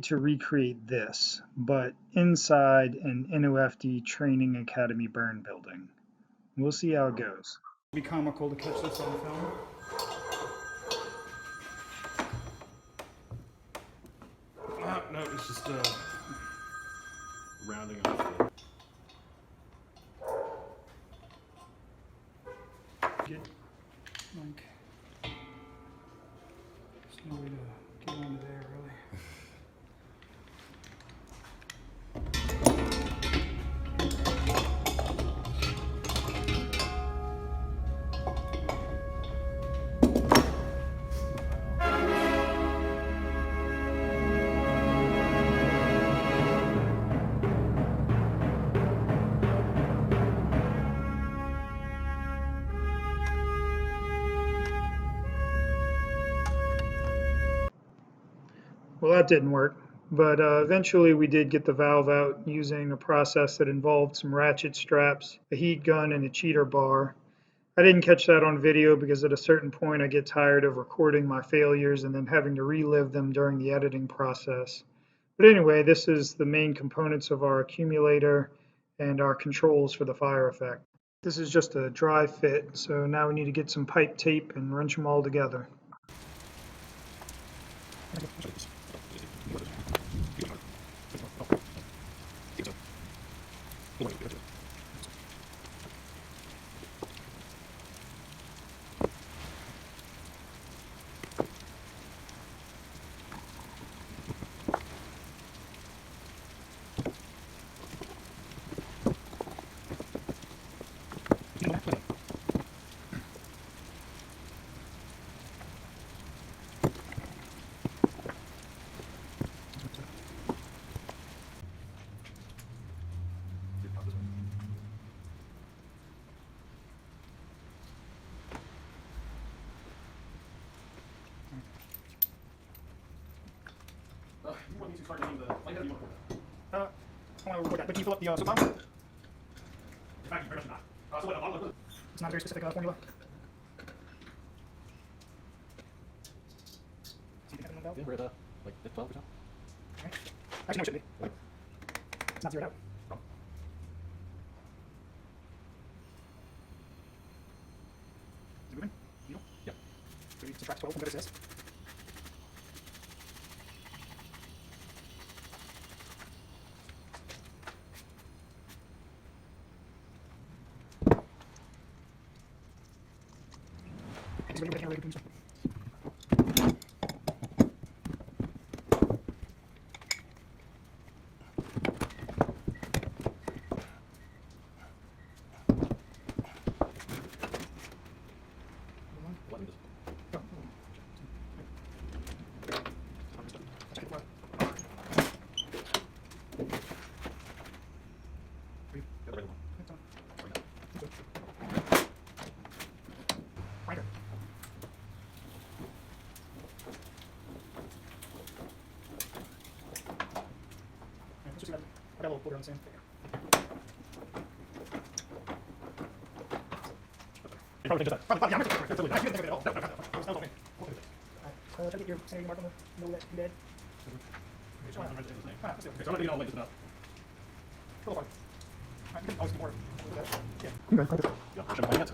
to recreate this, but inside an NOFD Training Academy burn building. We'll see how it goes. It'd be comical to catch this on film. No, it's just rounding off. Get like there's no way to get onto there really. Well, that didn't work, but eventually we did get the valve out using a process that involved some ratchet straps, a heat gun, and a cheater bar. I didn't catch that on video because at a certain point I get tired of recording my failures and then having to relive them during the editing process. But anyway, this is the main components of our accumulator and our controls for the fire effect. This is just a dry fit, so now we need to get some pipe tape and wrench them all together. You want me to start getting the light? You want to I want to record that, but can you fill up the soap bottle? In fact, you very much not. So what, a bottle of food? It's not a very specific formula. So you can have it on the valve? Yeah, we're at like 12 or something. Okay. Actually, no, it shouldn't be. It's not zeroed out. Oh. Is it moving? Needle? Yeah. So we subtract 12 from what it says. Is it really between stuff? Let me just. Oh. That's good. Get the right one. Right. Let's just do that. I got a little border on the sand. You probably think that. Yeah, I'm going to take it. I didn't think of it at all. No, no, no. Try to get your sanity mark on the middle of that bed. So I'm not getting all late, just enough. Pull apart. You can always get more. Yeah. Yeah, push my hands.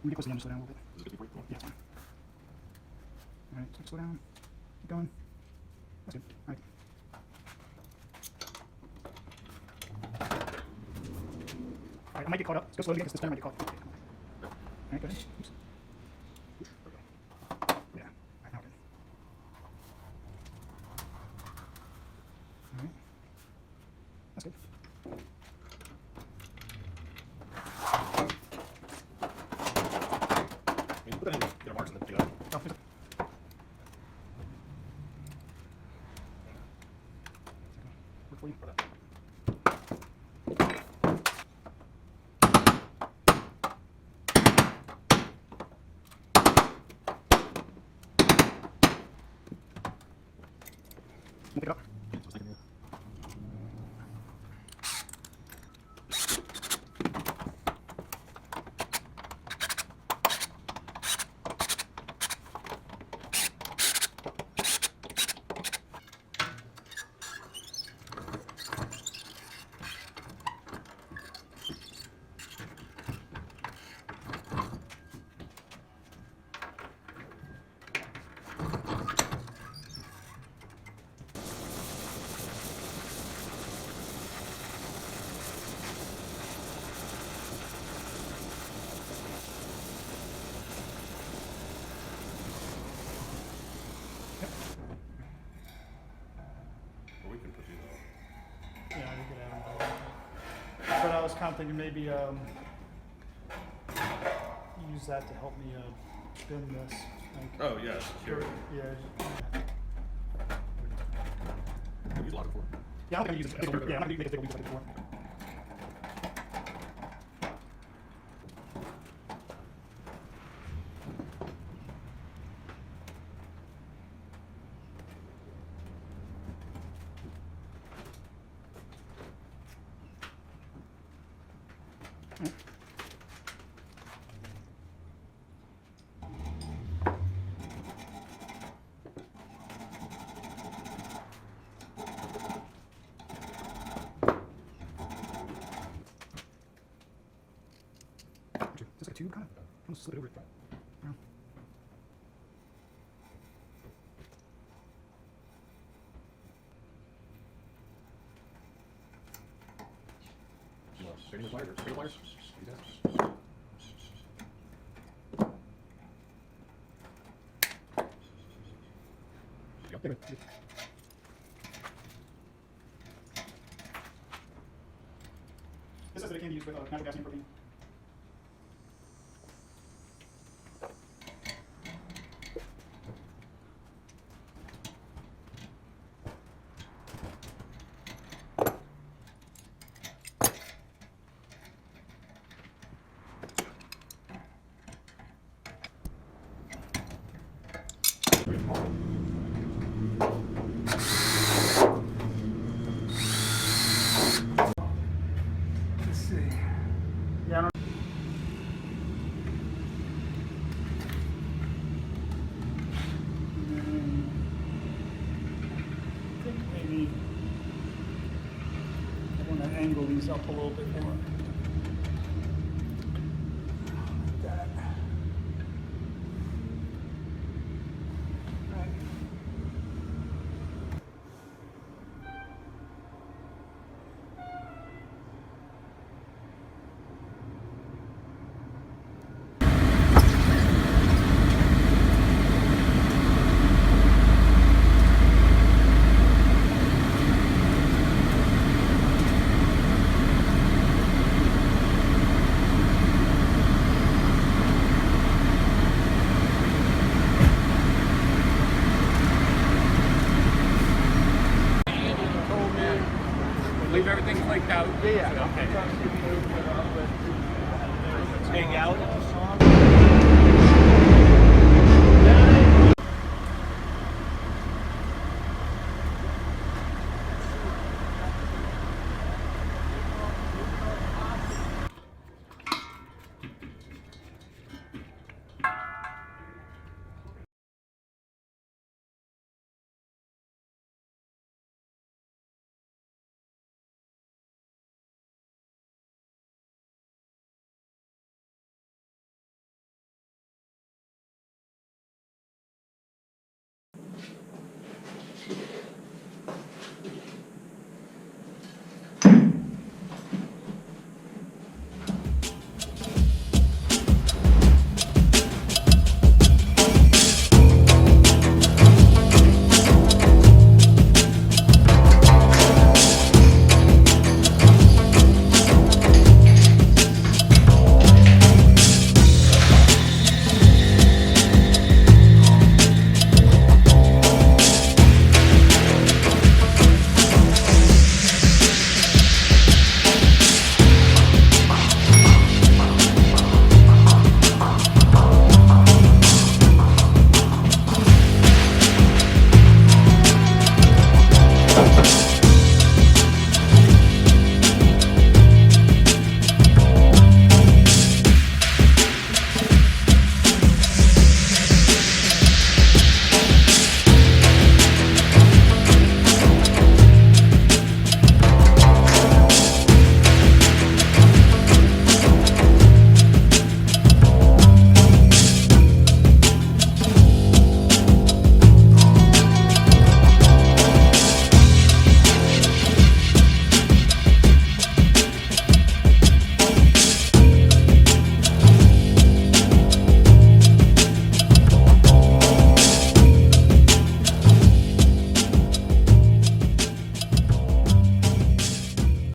Let me get close to the end, slow down a little bit. Is it good for you? Yeah, it's fine. Alright, so slow down. Keep going. That's good. Alright. Alright, I might get caught up. Let's go slow again because this time I might get caught. Alright, go ahead. Oops. Yeah. Alright, now we're good. Alright. That's good. Put that in, get our marks and then take it out. Oh, there's a- Work for you. For that. kind of thinking maybe use that to help me bend this. Like, Oh, yeah, sure. Yeah. I've used a lot before. Yeah, I'm not gonna use it. Yeah, I'm not gonna make a big week like before. Just like a tube, kind of slip it over it. Yeah. Straight in the pliers. Straight in the pliers. Yep. This says that it can be used with natural gas and propane. Let's see. Yeah, I don't. I think maybe I want to angle these up a little bit more. Like that. Right. Leave everything flaked out? Yeah. Okay. Hang out.